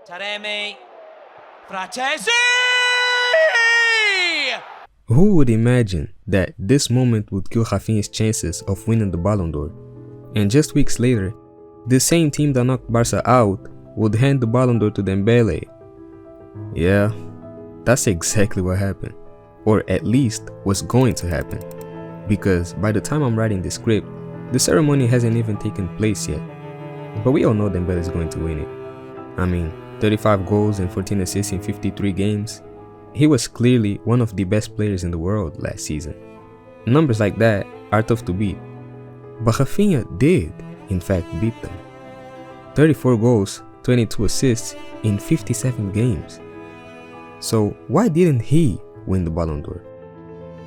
Taremi. Fratesi! Who would imagine that this moment would kill Raphinha's chances of winning the Ballon d'Or? And just weeks later, the same team that knocked Barca out would hand the Ballon d'Or to Dembele. Yeah, that's exactly what happened. Or at least was going to happen. Because by the time I'm writing this script, the ceremony hasn't even taken place yet. But we all know Dembele is going to win it. I mean, 35 goals and 14 assists in 53 games. He was clearly one of the best players in the world last season. Numbers like that are tough to beat. But Raphinha did, in fact, beat them. 34 goals, 22 assists in 57 games. So why didn't he win the Ballon d'Or?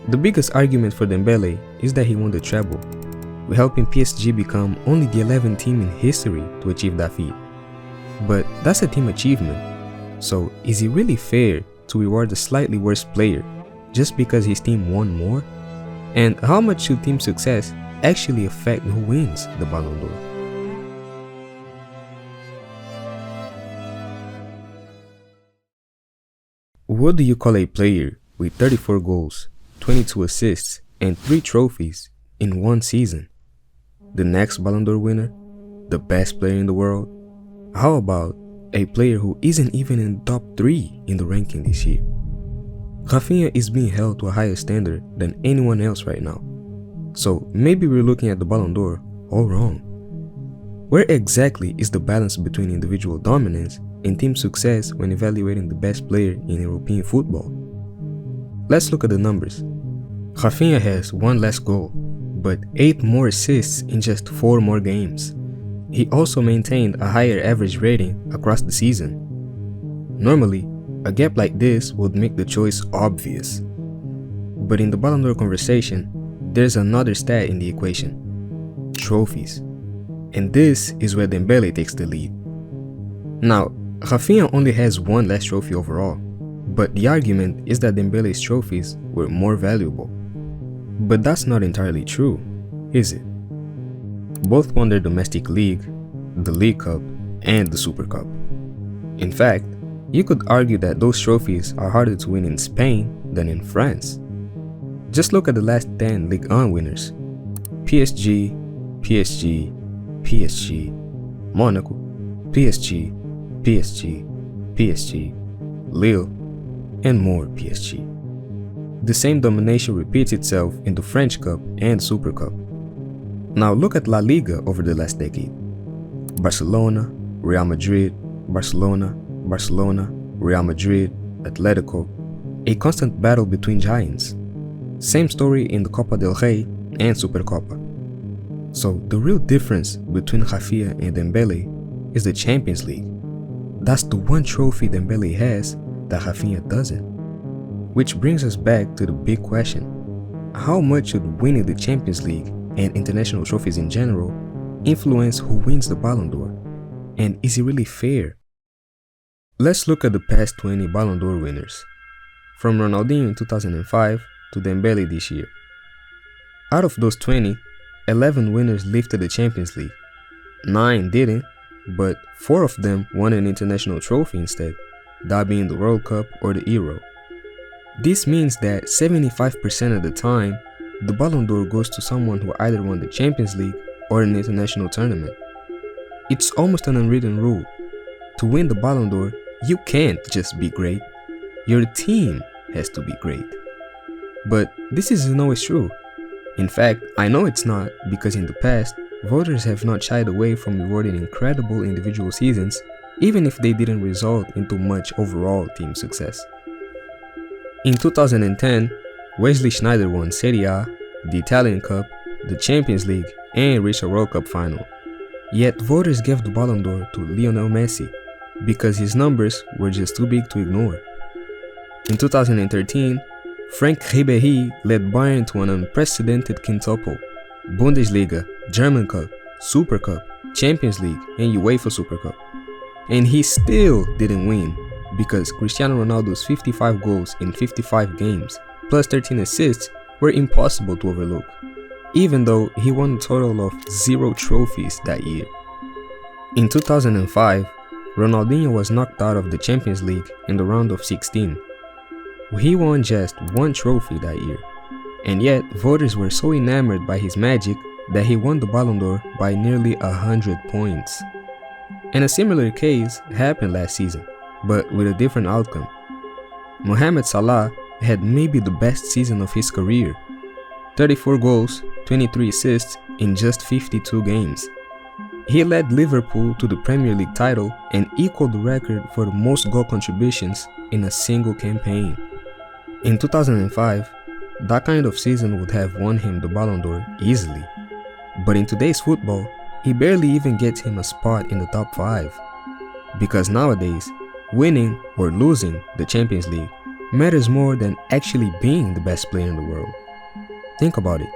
The biggest argument for Dembele is that he won the treble, helping PSG become only the 11th team in history to achieve that feat. But that's a team achievement, so is it really fair to reward a slightly worse player just because his team won more? And how much should team success actually affect who wins the Ballon d'Or? What do you call a player with 34 goals, 22 assists, and 3 trophies in one season? The next Ballon d'Or winner? The best player in the world? How about a player who isn't even in the top 3 in the ranking this year? Raphinha is being held to a higher standard than anyone else right now. So maybe we're looking at the Ballon d'Or all wrong. Where exactly is the balance between individual dominance and team success when evaluating the best player in European football? Let's look at the numbers. Raphinha has 1 less goal, but 8 more assists in just 4 more games. He also maintained a higher average rating across the season. Normally, a gap like this would make the choice obvious. But in the Ballon d'Or conversation, there's another stat in the equation: trophies. And this is where Dembele takes the lead. Now, Raphinha only has 1 less trophy overall, but the argument is that Dembele's trophies were more valuable. But that's not entirely true, is it? Both won their domestic league, the League Cup, and the Super Cup. In fact, you could argue that those trophies are harder to win in Spain than in France. Just look at the last 10 Ligue 1 winners: PSG, PSG, PSG, Monaco, PSG, PSG, PSG, Lille, and more PSG. The same domination repeats itself in the French Cup and Super Cup. Now look at La Liga over the last decade. Barcelona, Real Madrid, Barcelona, Barcelona, Real Madrid, Atletico, a constant battle between giants. Same story in the Copa del Rey and Supercopa. So the real difference between Raphinha and Dembele is the Champions League. That's the one trophy Dembele has that Raphinha doesn't. Which brings us back to the big question: how much should winning the Champions League and international trophies in general influence who wins the Ballon d'Or? And is it really fair? Let's look at the past 20 Ballon d'Or winners, from Ronaldinho in 2005 to Dembele this year. Out of those 20, 11 winners lifted the Champions League. 9 didn't, but 4 of them won an international trophy instead, that being the World Cup or the Euro. This means that 75% of the time, the Ballon d'Or goes to someone who either won the Champions League or an international tournament. It's almost an unwritten rule. To win the Ballon d'Or, you can't just be great. Your team has to be great. But this isn't always true. In fact, I know it's not, because in the past, voters have not shied away from rewarding incredible individual seasons, even if they didn't result into much overall team success. In 2010, Wesley Sneijder won Serie A, the Italian Cup, the Champions League, and reached a World Cup final. Yet voters gave the Ballon d'Or to Lionel Messi because his numbers were just too big to ignore. In 2013, Frank Ribéry led Bayern to an unprecedented quintuple: Bundesliga, German Cup, Super Cup, Champions League, and UEFA Super Cup. And he still didn't win because Cristiano Ronaldo's 55 goals in 55 games plus 13 assists were impossible to overlook, even though he won a total of 0 trophies that year. In 2005, Ronaldinho was knocked out of the Champions League in the round of 16. He won just one trophy that year, and yet voters were so enamored by his magic that he won the Ballon d'Or by nearly 100 points. And a similar case happened last season, but with a different outcome. Mohamed Salah had maybe the best season of his career. 34 goals, 23 assists in just 52 games. He led Liverpool to the Premier League title and equaled the record for the most goal contributions in a single campaign. In 2005, that kind of season would have won him the Ballon d'Or easily. But in today's football, he barely even gets him a spot in the top 5. Because nowadays, winning or losing the Champions League matters more than actually being the best player in the world. Think about it.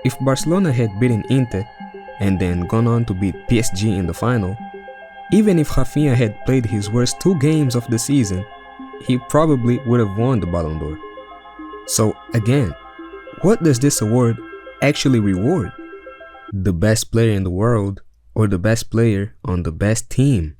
If Barcelona had beaten Inter and then gone on to beat PSG in the final, even if Raphinha had played his worst 2 games of the season, he probably would have won the Ballon d'Or. So again, what does this award actually reward? The best player in the world or the best player on the best team?